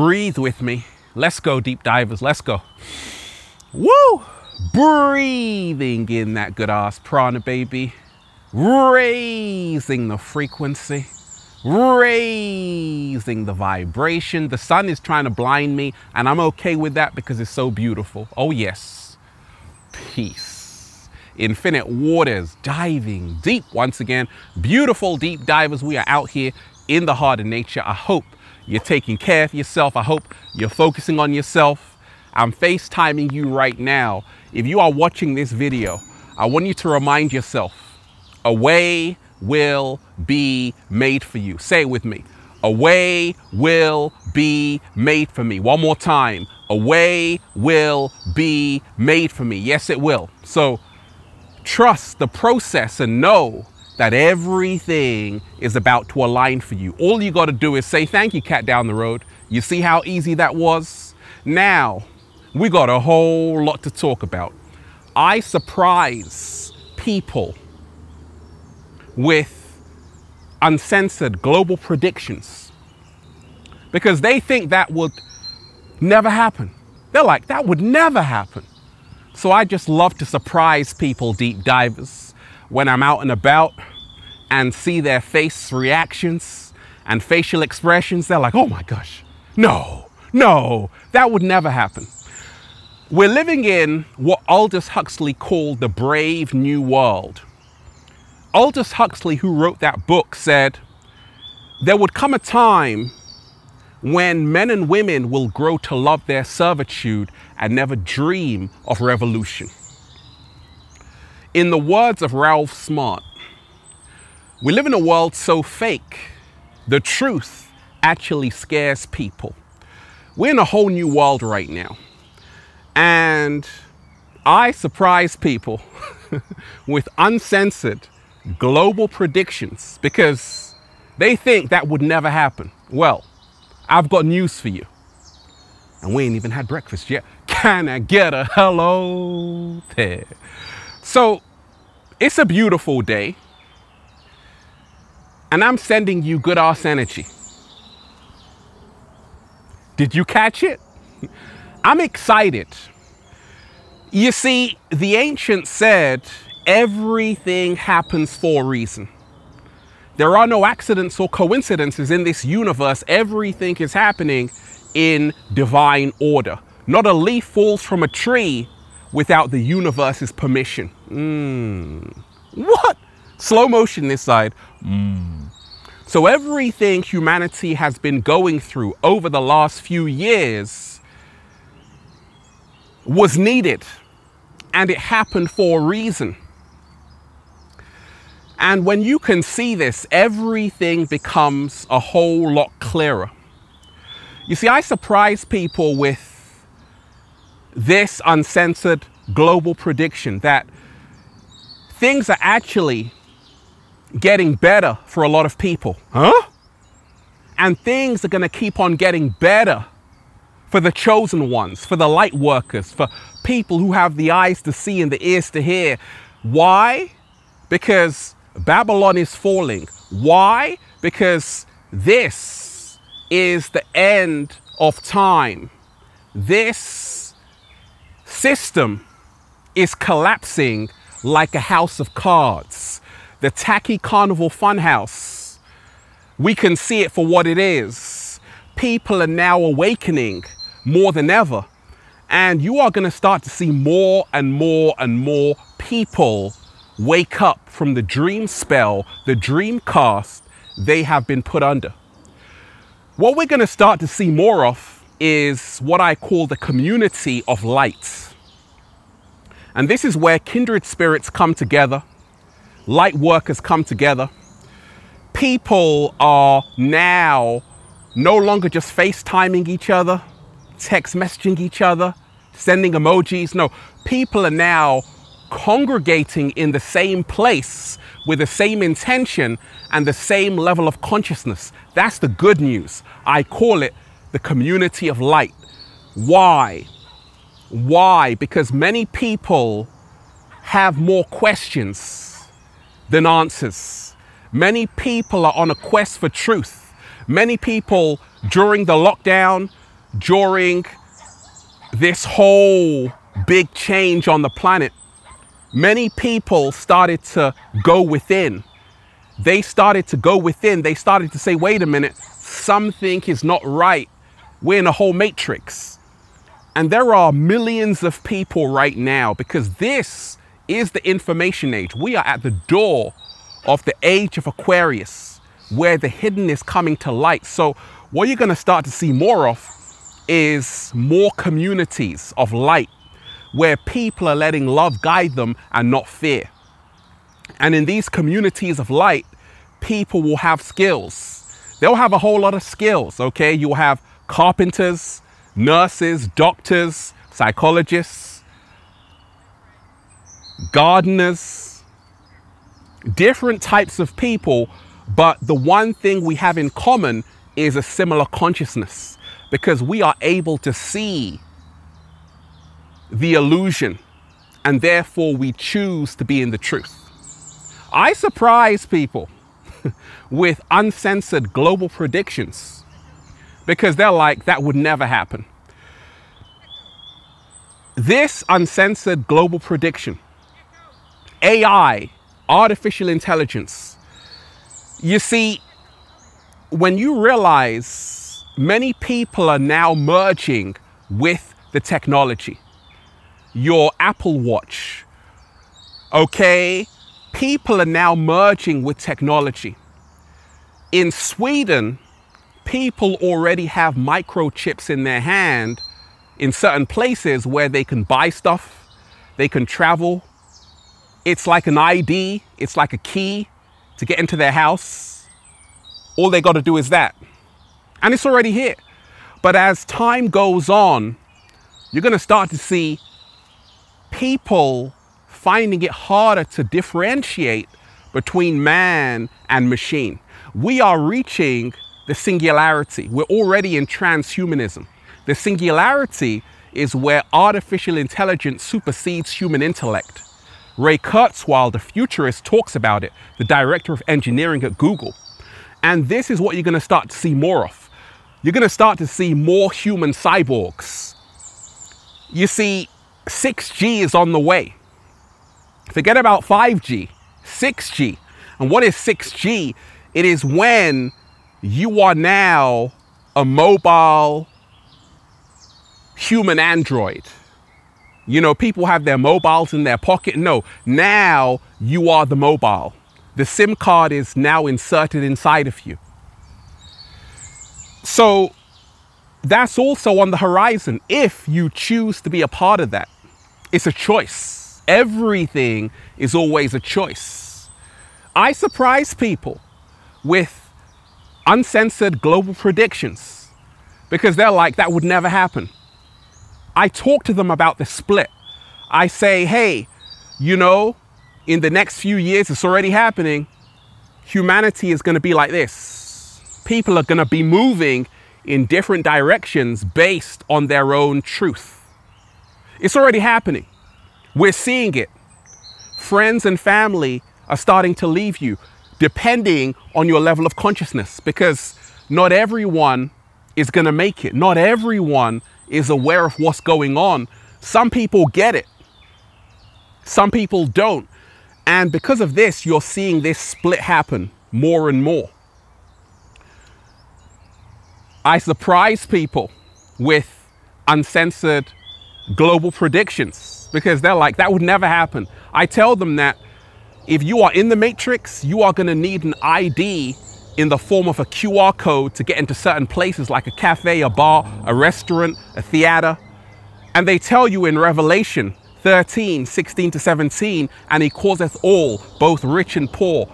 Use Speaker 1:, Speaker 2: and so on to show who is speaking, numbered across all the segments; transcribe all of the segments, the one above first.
Speaker 1: Breathe with me. Let's go, deep divers. Let's go. Woo! Breathing in that good ass prana, baby. Raising the frequency. Raising the vibration. The sun is trying to blind me, and I'm okay with that because it's so beautiful. Oh yes. Peace. Infinite waters, diving deep once again. Beautiful deep divers. We are out here in the heart of nature. I hope you're taking care of yourself. I hope you're focusing on yourself. I'm FaceTiming you right now. If you are watching this video, I want you to remind yourself, a way will be made for you. Say it with me. A way will be made for me. One more time. A way will be made for me. Yes, it will. So trust the process and know that everything is about to align for you. All you got to do is say, thank you, cat down the road. You see how easy that was? Now, we got a whole lot to talk about. I surprise people with uncensored global predictions because they think that would never happen. They're like, that would never happen. So I just love to surprise people, deep divers, when I'm out and about and see their face reactions and facial expressions. They're like, oh my gosh, no, that would never happen. We're living in what Aldous Huxley called the brave new world. Aldous Huxley, who wrote that book, said there would come a time when men and women will grow to love their servitude and never dream of revolution. In the words of Ralph Smart, we live in a world so fake, the truth actually scares people. We're in a whole new world right now. And I surprise people with uncensored global predictions because they think that would never happen. Well, I've got news for you. And we ain't even had breakfast yet. Can I get a hello there? So it's a beautiful day. And I'm sending you good ass energy. Did you catch it? I'm excited. You see, the ancients said everything happens for a reason. There are no accidents or coincidences in this universe. Everything is happening in divine order. Not a leaf falls from a tree without the universe's permission. What? Slow motion this side. So everything humanity has been going through over the last few years was needed, and it happened for a reason. And when you can see this, everything becomes a whole lot clearer. You see, I surprise people with this uncensored global prediction that things are actually getting better for a lot of people. And things are going to keep on getting better for the chosen ones, for the light workers, for people who have the eyes to see and the ears to hear. Why? Because Babylon is falling. Why? Because this is the end of time. This system is collapsing like a house of cards. The tacky carnival funhouse. We can see it for what it is. People are now awakening more than ever. And you are going to start to see more and more and more people wake up from the dream spell, the dream cast they have been put under. What we're going to start to see more of is what I call the community of light. And this is where kindred spirits come together, light workers come together. People are now no longer just FaceTiming each other, text messaging each other, sending emojis. No, people are now congregating in the same place with the same intention and the same level of consciousness. That's the good news. I call it the community of light. Why? Why? Because many people have more questions than answers. Many people are on a quest for truth. Many people during the lockdown during this whole big change on the planet, many people started to go within. They started to go within. They started to say, wait a minute, something is not right. We're in a whole matrix. And there are millions of people right now, because this is the information age. We are at the door of the age of Aquarius, where the hidden is coming to light. So what you're going to start to see more of is more communities of light, where people are letting love guide them and not fear. And in these communities of light, people will have skills. They'll have a whole lot of skills, okay? You'll have carpenters, nurses, doctors, psychologists, gardeners, different types of people. But the one thing we have in common is a similar consciousness, because we are able to see the illusion, and therefore we choose to be in the truth. I surprise people with uncensored global predictions, because they're like, that would never happen. This uncensored global prediction, AI, artificial intelligence, you see, when you realize many people are now merging with the technology, your Apple Watch, okay? People are now merging with technology. In Sweden, people already have microchips in their hand in certain places where they can buy stuff, they can travel. It's like an ID, it's like a key to get into their house. All they got to do is that. And it's already here. But as time goes on, you're going to start to see people finding it harder to differentiate between man and machine. We are reaching the singularity. We're already in transhumanism. The singularity is where artificial intelligence supersedes human intellect. Ray Kurzweil, the futurist, talks about it, the director of engineering at Google. And this is what you're going to start to see more of. You're going to start to see more human cyborgs. You see, 6G is on the way. Forget about 5G, 6G. And what is 6G? It is when you are now a mobile human android. You know, people have their mobiles in their pocket. No, now you are the mobile. The SIM card is now inserted inside of you. So that's also on the horizon if you choose to be a part of that. It's a choice. Everything is always a choice. I surprise people with uncensored global predictions because they're like, that would never happen. I talk to them about the split. I say, hey, you know, in the next few years, it's already happening. Humanity is going to be like this. People are going to be moving in different directions based on their own truth. It's already happening. We're seeing it. Friends and family are starting to leave you depending on your level of consciousness, because not everyone is going to make it. Not everyone is aware of what's going on. Some people get it. Some people don't. And because of this, you're seeing this split happen more and more. I surprise people with uncensored global predictions because they're like, that would never happen. I tell them that if you are in the matrix, you are going to need an ID in the form of a QR code to get into certain places like a cafe, a bar, a restaurant, a theater. And they tell you in Revelation 13, 16 to 17, and he causeth all, both rich and poor,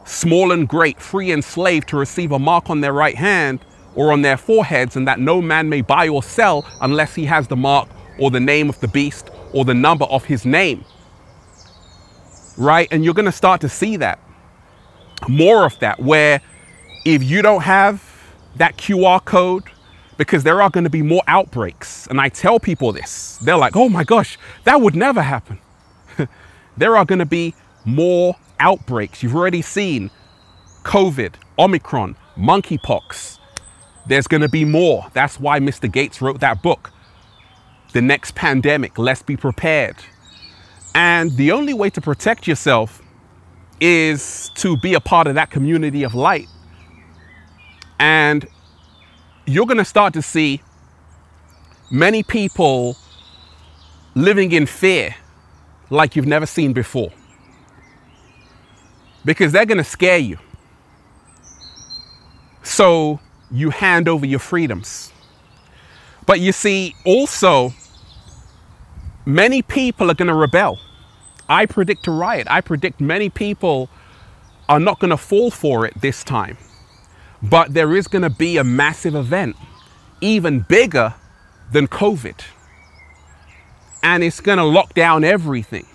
Speaker 1: small and great, free and slave, to receive a mark on their right hand or on their foreheads, and that no man may buy or sell unless he has the mark or the name of the beast or the number of his name. Right? And you're going to start to see that. More of that, where if you don't have that QR code, because there are going to be more outbreaks. And I tell people this, they're like, oh my gosh, that would never happen. There are going to be more outbreaks. You've already seen COVID, Omicron, monkeypox, There's going to be more. That's why Mr. Gates wrote that book, The Next Pandemic, Let's Be Prepared. And the only way to protect yourself is to be a part of that community of light. And you're going to start to see many people living in fear like you've never seen before, because they're going to scare you. So you hand over your freedoms. But you see, also, many people are going to rebel. I predict a riot. I predict many people are not going to fall for it this time. But there is going to be a massive event, even bigger than COVID. And it's going to lock down everything.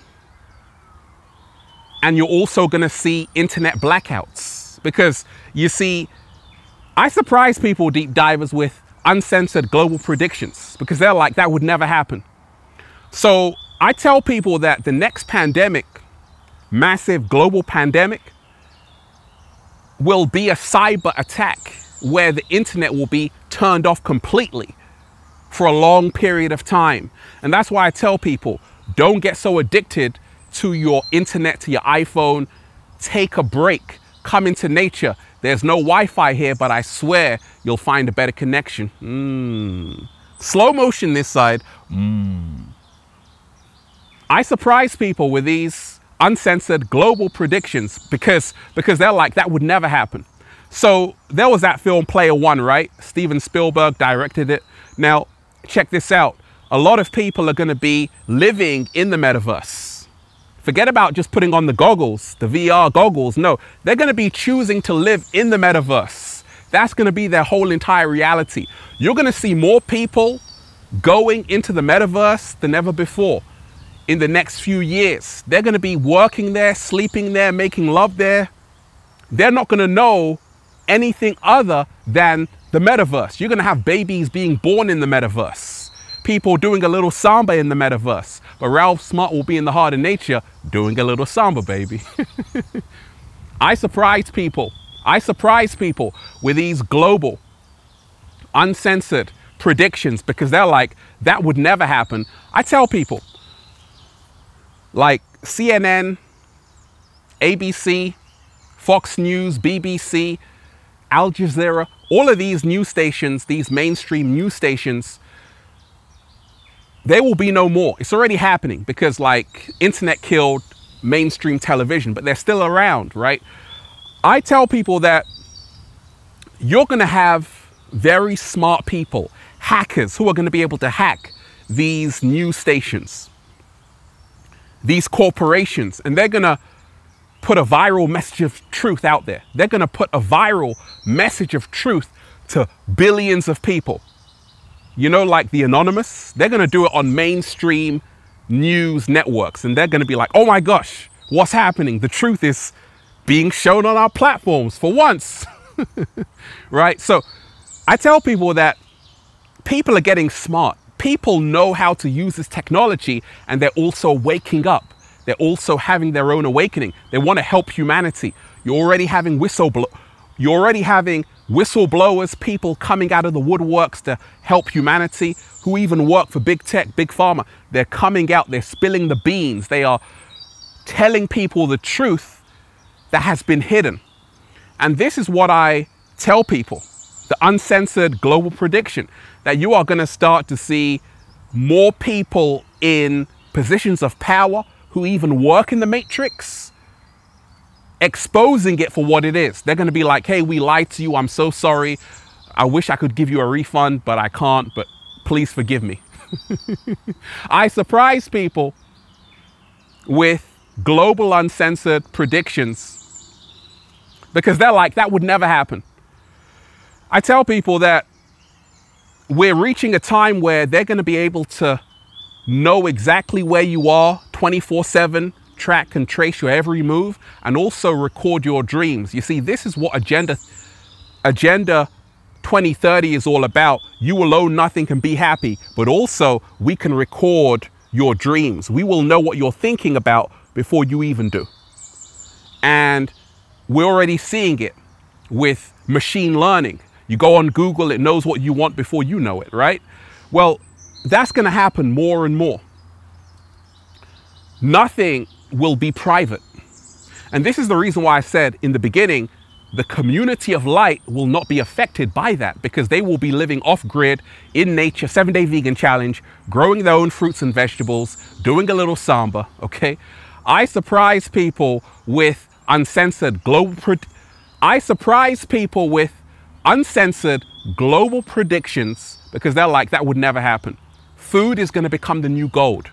Speaker 1: And you're also going to see internet blackouts. Because you see, I surprise people, deep divers, with uncensored global predictions, because they're like, that would never happen. So I tell people that the next pandemic, massive global pandemic, will be a cyber attack where the internet will be turned off completely for a long period of time. And that's why I tell people, don't get so addicted to your internet, to your iPhone. Take a break, come into nature. There's no Wi-Fi here, but I swear you'll find a better connection. Slow motion this side. I surprise people with these uncensored global predictions because they're like, that would never happen. So there was that film Player One, right? Steven Spielberg directed it. Now, check this out. A lot of people are going to be living in the metaverse. Forget about just putting on the goggles, the VR goggles. No, they're going to be choosing to live in the metaverse. That's going to be their whole entire reality. You're going to see more people going into the metaverse than ever before in the next few years. They're going to be working there, sleeping there, making love there. They're not going to know anything other than the metaverse. You're going to have babies being born in the metaverse. People doing a little samba in the metaverse. But Ralph Smart will be in the heart of nature doing a little samba, baby. I surprise people. I surprise people with these global, uncensored predictions because they're like, that would never happen. I tell people, like CNN, ABC, Fox News, BBC, Al Jazeera, all of these news stations, these mainstream news stations, there will be no more. It's already happening because like internet killed mainstream television, but they're still around, right? I tell people that you're going to have very smart people, hackers, who are going to be able to hack these news stations, these corporations, and they're going to put a viral message of truth out there. They're going to put a viral message of truth to billions of people. You know, like the Anonymous, they're going to do it on mainstream news networks. And they're going to be like, oh my gosh, what's happening? The truth is being shown on our platforms for once. Right? So I tell people that people are getting smart. People know how to use this technology, and they're also waking up. They're also having their own awakening. They want to help humanity. You're already having whistleblowers, people coming out of the woodworks to help humanity, who even work for big tech, big pharma. They're coming out, they're spilling the beans. They are telling people the truth that has been hidden. And this is what I tell people, the uncensored global prediction, that you are going to start to see more people in positions of power who even work in the matrix, exposing it for what it is. They're going to be like, hey, we lied to you. I'm so sorry. I wish I could give you a refund, but I can't. But please forgive me. I surprise people with global uncensored predictions because they're like, that would never happen. I tell people that we're reaching a time where they're going to be able to know exactly where you are 24/7, track and trace your every move, and also record your dreams. You see, this is what Agenda 2030 is all about. You alone, nothing can be happy, but also we can record your dreams. We will know what you're thinking about before you even do. And we're already seeing it with machine learning. You go on Google, it knows what you want before you know it, right? Well, that's going to happen more and more. Nothing will be private. And this is the reason why I said in the beginning, the community of light will not be affected by that, because they will be living off grid in nature, 7-day vegan challenge, growing their own fruits and vegetables, doing a little samba, okay? I surprise people with uncensored global predictions because they're like, that would never happen. Food is going to become the new gold.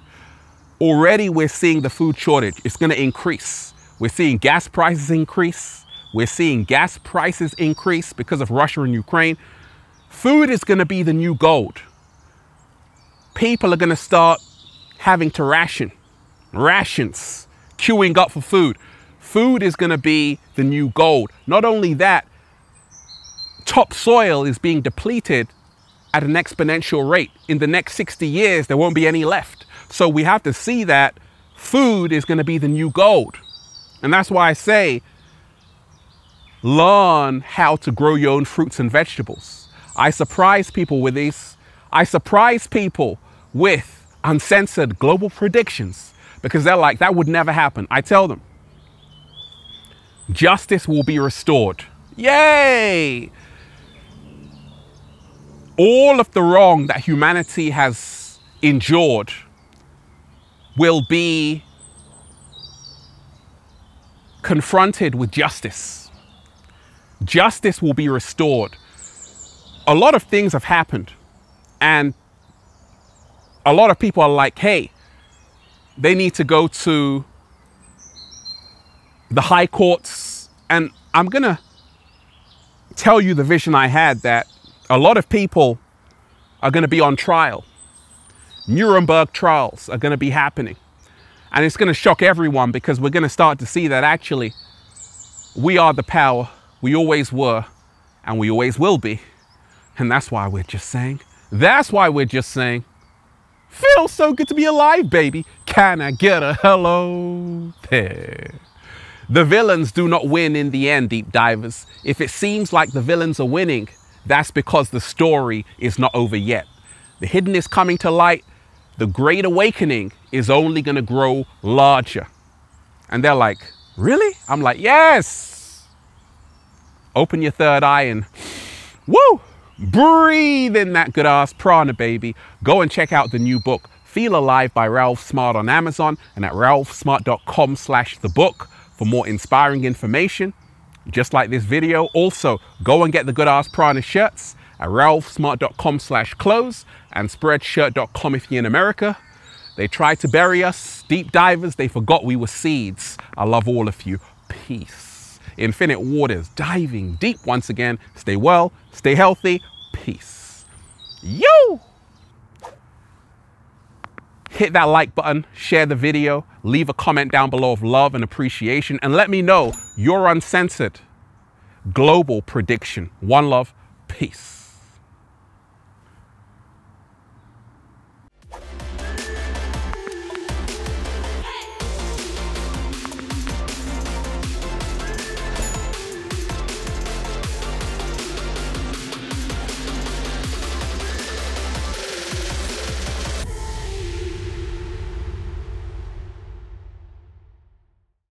Speaker 1: Already we're seeing the food shortage. It's going to increase. We're seeing gas prices increase. We're seeing gas prices increase because of Russia and Ukraine. Food is going to be the new gold. People are going to start having to rations, queuing up for food. Food is going to be the new gold. Not only that, topsoil is being depleted at an exponential rate. In the next 60 years, there won't be any left. So we have to see that food is going to be the new gold. And that's why I say, learn how to grow your own fruits and vegetables. I surprise people with these. I surprise people with uncensored global predictions because they're like, that would never happen. I tell them, justice will be restored. Yay! All of the wrong that humanity has endured will be confronted with justice. Justice will be restored. A lot of things have happened, and a lot of people are like, hey, they need to go to the high courts. And I'm going to tell you the vision I had, that a lot of people are going to be on trial. Nuremberg trials are going to be happening. And it's going to shock everyone because we're going to start to see that actually we are the power. We always were, and we always will be. And that's why we're just saying, feels so good to be alive, baby. Can I get a hello there? The villains do not win in the end, deep divers. If it seems like the villains are winning, that's because the story is not over yet. The hidden is coming to light. The great awakening is only going to grow larger. And they're like, really? I'm like, yes. Open your third eye and woo, breathe in that good ass prana, baby. Go and check out the new book, Feel Alive by Ralph Smart, on Amazon and at ralphsmart.com/thebook for more inspiring information, just like this video. Also, go and get the good ass prana shirts at ralphsmart.com/clothes and spreadshirt.com if you're in America. They tried to bury us, deep divers. They forgot we were seeds. I love all of you. Peace. Infinite waters, diving deep once again. Stay well, stay healthy. Peace. Yo! Hit that like button, share the video, leave a comment down below of love and appreciation, and let me know your uncensored global prediction. One love, peace.